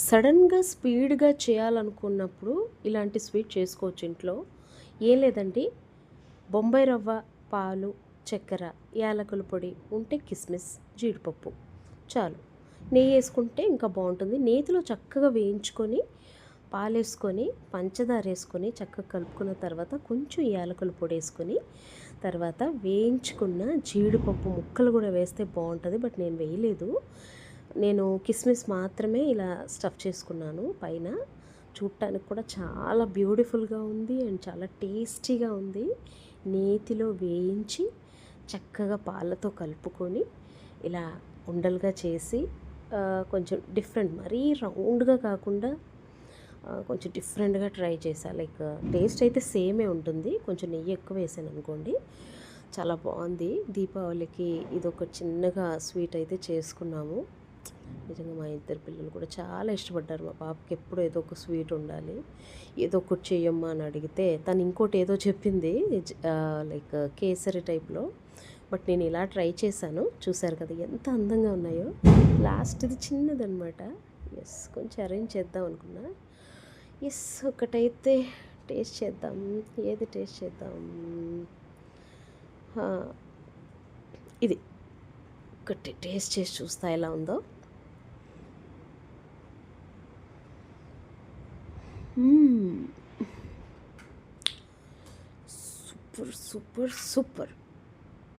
సడన్గా స్పీడ్గా చేయాలనుకున్నప్పుడు ఇలాంటి స్వీట్ చేసుకోవచ్చు ఇంట్లో. ఏం లేదండి, బొంబాయి రవ్వ, పాలు, చక్కెర, యాలకుల పొడి ఉంటే కిస్మిస్, జీడిపప్పు చాలు. నెయ్యి వేసుకుంటే ఇంకా బాగుంటుంది. నేతిలో చక్కగా వేయించుకొని పాలేసుకొని పంచదార వేసుకొని చక్కగా కలుపుకున్న తర్వాత కొంచెం యాలకుల పొడి వేసుకొని తర్వాత వేయించుకున్న జీడిపప్పు ముక్కలు కూడా వేస్తే బాగుంటుంది. బట్ నేను వేయలేదు. నేను కిస్మిస్ మాత్రమే ఇలా స్టఫ్ చేసుకున్నాను పైన. చూడటానికి కూడా చాలా బ్యూటిఫుల్గా ఉంది అండ్ చాలా టేస్టీగా ఉంది. నేతిలో వేయించి చక్కగా పాలతో కలుపుకొని ఇలా ఉండలుగా చేసి కొంచెం డిఫరెంట్, మరీ రౌండ్గా కాకుండా కొంచెం డిఫరెంట్గా ట్రై చేశా. లైక్ టేస్ట్ అయితే సేమే ఉంటుంది, కొంచెం నెయ్యి ఎక్కువ వేసాను అనుకోండి. చాలా బాగుంది. దీపావళికి ఇదొక చిన్నగా స్వీట్ అయితే చేసుకున్నాము. నిజంగా మా ఇద్దరు పిల్లలు కూడా చాలా ఇష్టపడ్డారు. మా పాపకి ఎప్పుడు ఏదో ఒక స్వీట్ ఉండాలి, ఏదో ఒకటి చెయ్యమ్మా అని అడిగితే తను ఇంకోటి ఏదో చెప్పింది, లైక్ కేసరి టైప్లో. బట్ నేను ఇలా ట్రై చేశాను. చూసారు కదా ఎంత అందంగా ఉన్నాయో. లాస్ట్ ఇది చిన్నదనమాట. ఎస్, కొంచెం అరేంజ్ చేద్దాం అనుకున్నా. ఎస్, ఒకటైతే టేస్ట్ చేద్దాం. ఏది టేస్ట్ చేద్దాం? ఇది ఒకటి టేస్ట్ చేసి చూస్తా ఎలా ఉందో. Super super super.